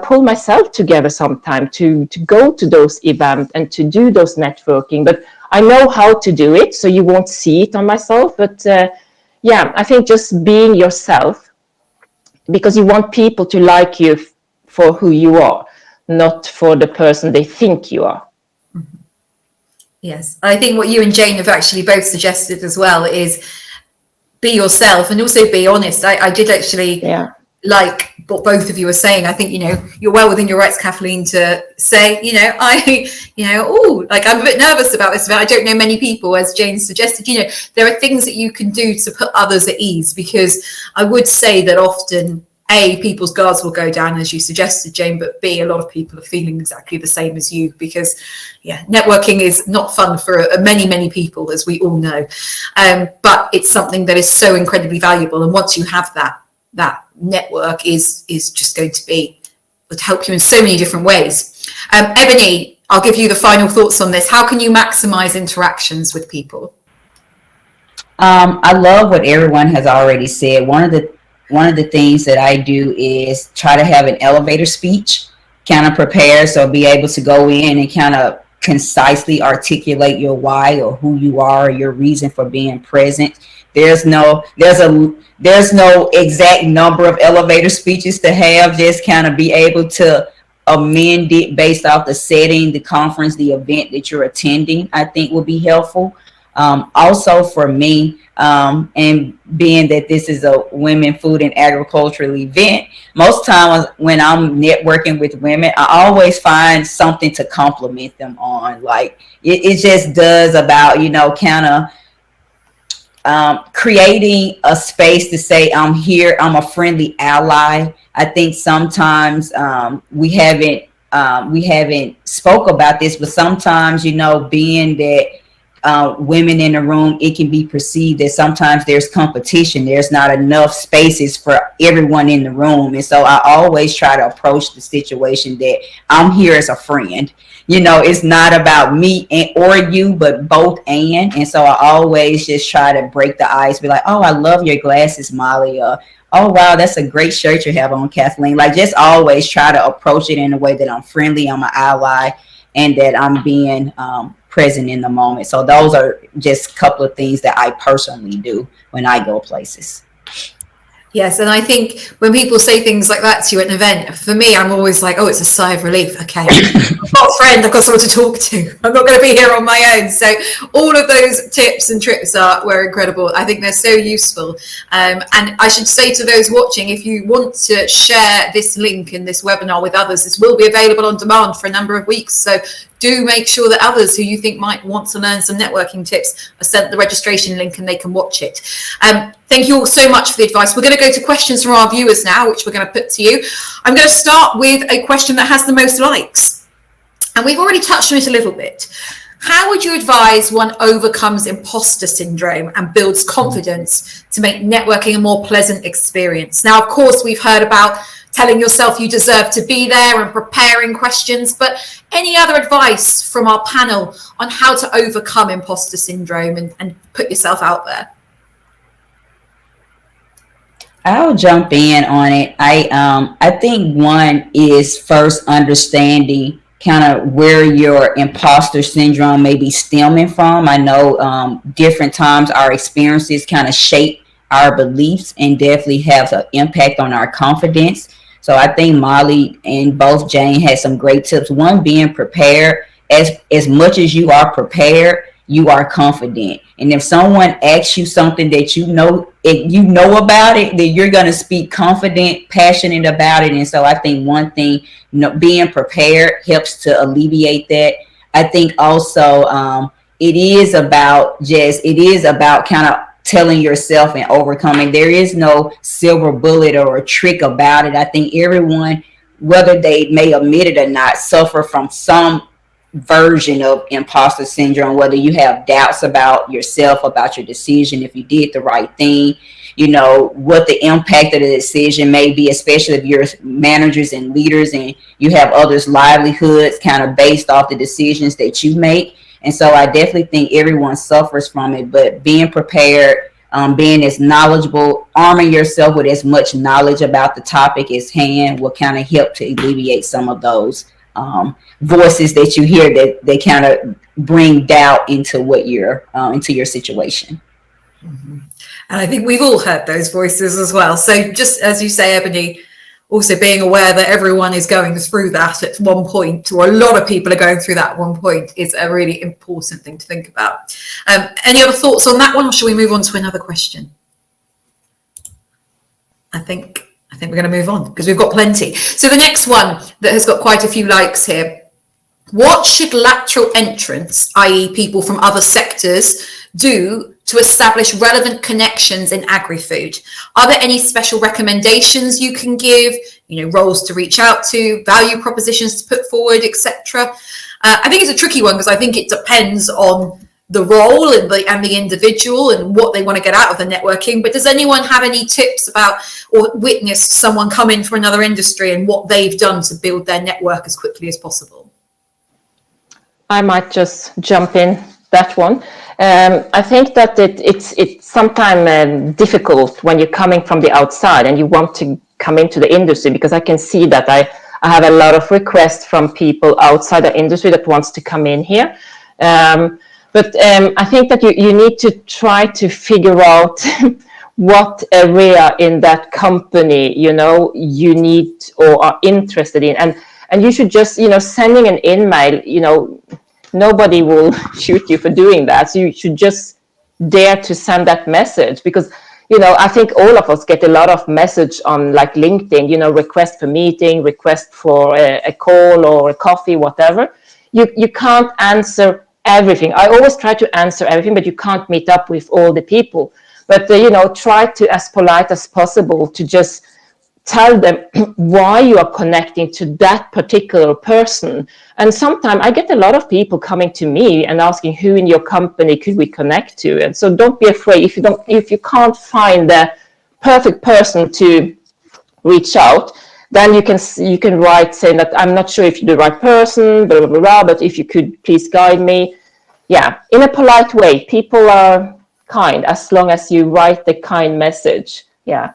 pull myself together sometime to go to those events and to do those networking. But I know how to do it, so you won't see it on myself. But I think just being yourself, because you want people to like you for who you are, not for the person they think you are. Yes, I think what you and Jane have actually both suggested as well is be yourself and also be honest. I did actually like what both of you were saying. I think, you're well within your rights, Kathleen, to say, I'm a bit nervous about this event. I don't know many people, as Jane suggested. There are things that you can do to put others at ease, because I would say that often, A, people's guards will go down, as you suggested, Jane, but B, a lot of people are feeling exactly the same as you, because, networking is not fun for many, many people, as we all know. But it's something that is so incredibly valuable. And once you have that network is just going to help you in so many different ways. Ebony, I'll give you the final thoughts on this. How can you maximize interactions with people? I love what everyone has already said. One of the things that I do is try to have an elevator speech, kind of prepare, so be able to go in and kind of concisely articulate your why, or who you are, or your reason for being present. There's no exact number of elevator speeches to have. Just kind of be able to amend it based off the setting, the conference, the event that you're attending, I think will be helpful. Also for me, and being that this is a women, food, and agricultural event, most times when I'm networking with women, I always find something to compliment them on. Like it just does about, kind of creating a space to say, I'm here, I'm a friendly ally. I think sometimes we haven't spoke about this, but sometimes, being that women in the room, it can be perceived that sometimes there's competition. There's not enough spaces for everyone in the room. And so I always try to approach the situation that I'm here as a friend. It's not about me or you, but both and so I always just try to break the ice, be like, oh, I love your glasses, Molly. Oh, wow, that's a great shirt you have on, Kathleen. Like, just always try to approach it in a way that I'm friendly, I'm an ally, and that I'm being present in the moment. So those are just a couple of things that I personally do when I go places. Yes, and I think when people say things like that to you at an event, for me, I'm always like, oh, it's a sigh of relief. Okay, I've got a friend, I've got someone to talk to. I'm not going to be here on my own. So all of those tips and tricks were incredible. I think they're so useful. And I should say to those watching, if you want to share this link in this webinar with others, this will be available on demand for a number of weeks. So do make sure that others who you think might want to learn some networking tips are sent the registration link and they can watch it. Thank you all so much for the advice. We're going to go to questions from our viewers now, which we're going to put to you. I'm going to start with a question that has the most likes. And we've already touched on it a little bit. How would you advise one overcomes imposter syndrome and builds confidence to make networking a more pleasant experience? Now, of course, we've heard about telling yourself you deserve to be there and preparing questions, but any other advice from our panel on how to overcome imposter syndrome and put yourself out there? I'll jump in on it. I think one is first understanding kind of where your imposter syndrome may be stemming from. I know different times our experiences kind of shape our beliefs and definitely have an impact on our confidence. So I think Molly and both Jane had some great tips. One, being prepared. As much as you are prepared, you are confident. And if someone asks you something that you know about it, then you're going to speak confident, passionate about it. And so I think one thing, being prepared helps to alleviate that. I think also it is about kind of telling yourself and overcoming. There is no silver bullet or a trick about it. I think everyone, whether they may admit it or not, suffer from some version of imposter syndrome, whether you have doubts about yourself, about your decision, if you did the right thing, what the impact of the decision may be, especially if you're managers and leaders and you have others' livelihoods kind of based off the decisions that you make. And so I definitely think everyone suffers from it, but being prepared, being as knowledgeable, arming yourself with as much knowledge about the topic as can will kind of help to alleviate some of those voices that you hear that they kind of bring doubt into into your situation. Mm-hmm. And I think we've all heard those voices as well. So just as you say, Ebony, also being aware that everyone is going through that at one point, or a lot of people are going through that at one point, is a really important thing to think about. Any other thoughts on that one, or shall we move on to another question? I think we're going to move on because we've got plenty. So the next one that has got quite a few likes here. What should lateral entrants, i.e. people from other sectors, do to establish relevant connections in agri-food? Are there any special recommendations you can give, roles to reach out to, value propositions to put forward, etc.? I think it's a tricky one because I think it depends on the role and the individual and what they want to get out of the networking. But does anyone have any tips about or witnessed someone come in from another industry and what they've done to build their network as quickly as possible? I might just jump in that one. I think that it's sometimes difficult when you're coming from the outside and you want to come into the industry, because I can see that I have a lot of requests from people outside the industry that wants to come in here. But I think that you need to try to figure out what area in that company, you need or are interested in. And you should just, sending an email, nobody will shoot you for doing that. So you should just dare to send that message, because, I think all of us get a lot of message on like LinkedIn, request for meeting, request for a call or a coffee, whatever. You can't answer everything. I always try to answer everything, but you can't meet up with all the people. But, try to, as polite as possible, to just tell them why you are connecting to that particular person. And sometimes I get a lot of people coming to me and asking who in your company could we connect to. And so don't be afraid if you can't find the perfect person to reach out, then you can write saying that I'm not sure if you're the right person, blah, blah, blah, blah, but if you could please guide me. Yeah, in a polite way. People are kind as long as you write the kind message. Yeah.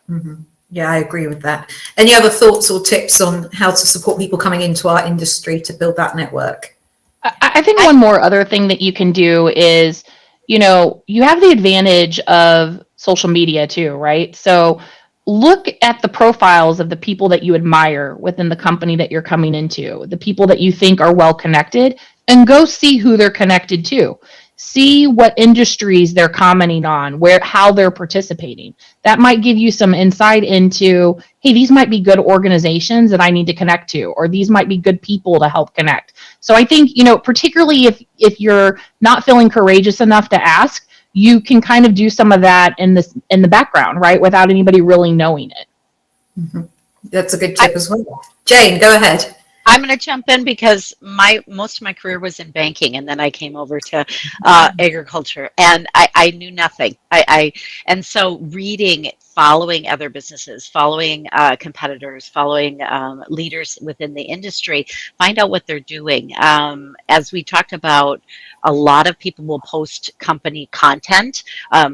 Mm-hmm. Yeah, I agree with that. Any other thoughts or tips on how to support people coming into our industry to build that network? I think one more other thing that you can do is, you have the advantage of social media too, right? So look at the profiles of the people that you admire within the company that you're coming into, the people that you think are well connected, and go see who they're connected to. See what industries they're commenting on, how they're participating. That might give you some insight into, hey, these might be good organizations that I need to connect to, or these might be good people to help connect. So I think, particularly if you're not feeling courageous enough to ask, you can kind of do some of that in the background, right, without anybody really knowing it. Mm-hmm. That's a good tip as well. Jane, go ahead. I'm going to jump in because most of my career was in banking, and then I came over to agriculture, and I knew nothing. And so reading, following other businesses, following competitors, following leaders within the industry, find out what they're doing. As we talked about, a lot of people will post company content.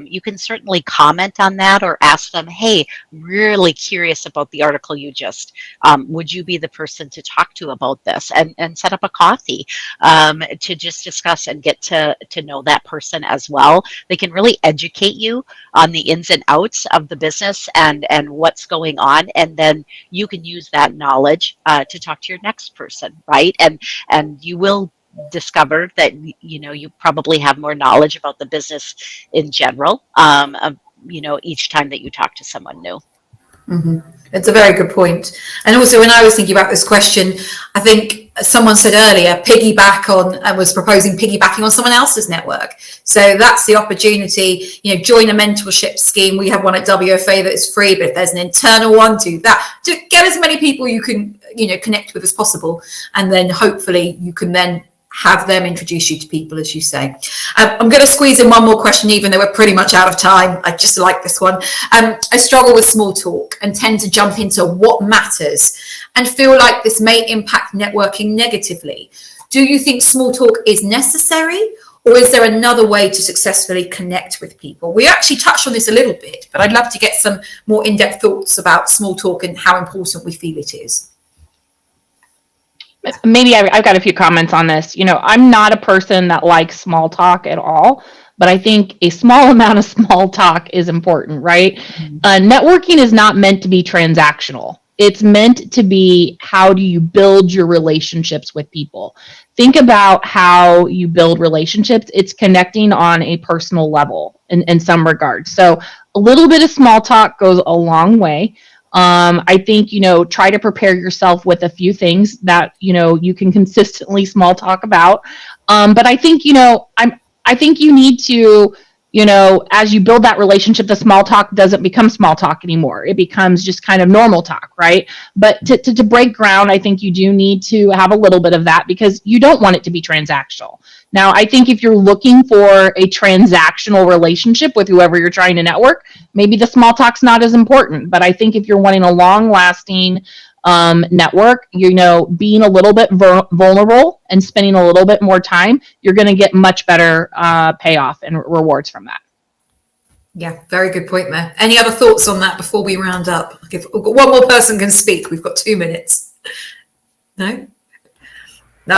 You can certainly comment on that or ask them, hey, really curious about the article you just, would you be the person to talk to about this, and set up a coffee to just discuss and get to know that person as well. They can really educate you on the ins and outs of the business and what's going on, and then you can use that knowledge to talk to your next person, right? And you will discover that you probably have more knowledge about the business in general each time that you talk to someone new. Mm-hmm. It's a very good point. And also, when I was thinking about this question, I think someone said earlier, was proposing piggybacking on someone else's network. So that's the opportunity, join a mentorship scheme. We have one at WFA that is free, but if there's an internal one, do that. To get as many people you can, connect with as possible. And then hopefully you can then have them introduce you to people, as you say. I'm going to squeeze in one more question, even though we're pretty much out of time. I just like this one. I struggle with small talk and tend to jump into what matters and feel like this may impact networking negatively. Do you think small talk is necessary, or is there another way to successfully connect with people? We actually touched on this a little bit, but I'd love to get some more in-depth thoughts about small talk and how important we feel it is. Maybe I've got a few comments on this. I'm not a person that likes small talk at all, but I think a small amount of small talk is important, right? Mm-hmm. Networking is not meant to be transactional. It's meant to be, how do you build your relationships with people? Think about how you build relationships. It's connecting on a personal level in some regards. So a little bit of small talk goes a long way. I think, try to prepare yourself with a few things that, you can consistently small talk about. But I think, I think you need to, as you build that relationship, the small talk doesn't become small talk anymore. It becomes just kind of normal talk, right? But to break ground, I think you do need to have a little bit of that, because you don't want it to be transactional. Now, I think if you're looking for a transactional relationship with whoever you're trying to network, maybe the small talk's not as important. But I think if you're wanting a long-lasting network, being a little bit vulnerable and spending a little bit more time, you're going to get much better payoff and rewards from that. Yeah, very good point there. Any other thoughts on that before we round up? If one more person can speak, we've got 2 minutes. No? No,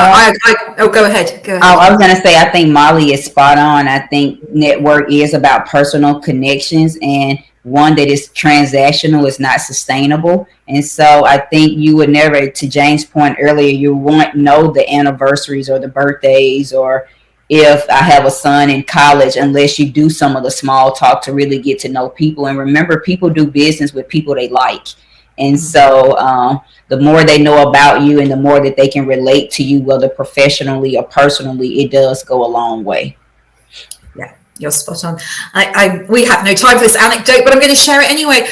go ahead. I was going to say, I think Molly is spot on. I think network is about personal connections, and one that is transactional is not sustainable. And so I think you would never, to Jane's point earlier, you won't know the anniversaries or the birthdays, or if I have a son in college, unless you do some of the small talk to really get to know people. And remember, people do business with people they like. And so the more they know about you and the more that they can relate to you, whether professionally or personally, it does go a long way. Yeah, you're spot on. We have no time for this anecdote, but I'm going to share it anyway.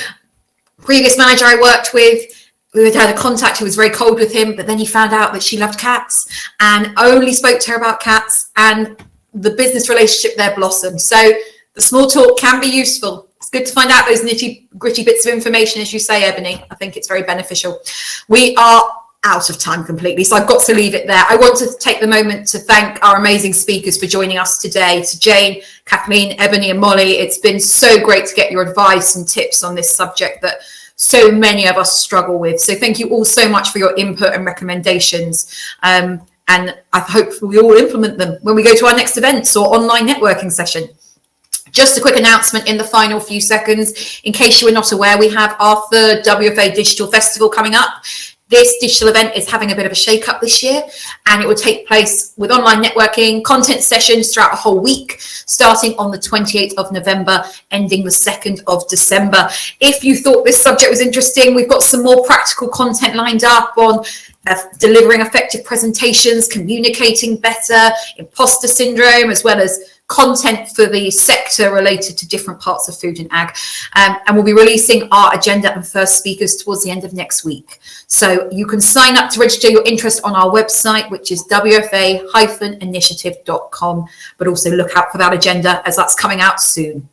Previous manager I worked with, we had a contact who was very cold with him, but then he found out that she loved cats and only spoke to her about cats, and the business relationship there blossomed. So the small talk can be useful. It's good to find out those nitty-gritty bits of information, as you say, Ebony. I think it's very beneficial. We are out of time completely, so I've got to leave it there. I want to take the moment to thank our amazing speakers for joining us today. To Jane, Kathleen, Ebony, and Molly, it's been so great to get your advice and tips on this subject that so many of us struggle with. So thank you all so much for your input and recommendations. And I hope we all implement them when we go to our next events or online networking session. Just a quick announcement in the final few seconds. In case you were not aware, we have our third WFA Digital Festival coming up. This digital event is having a bit of a shake-up this year, and it will take place with online networking, content sessions throughout a whole week, starting on the 28th of November, ending the 2nd of December. If you thought this subject was interesting, we've got some more practical content lined up on delivering effective presentations, communicating better, imposter syndrome, as well as content for the sector related to different parts of food and ag. And we'll be releasing our agenda and first speakers towards the end of next week. So you can sign up to register your interest on our website, which is wfa-initiative.com, but also look out for that agenda as that's coming out soon.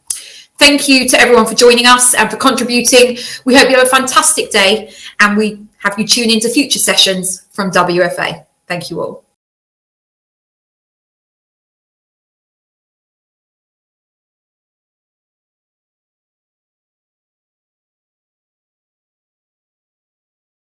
Thank you to everyone for joining us and for contributing. We hope you have a fantastic day, and we have you tune into future sessions from WFA. Thank you all.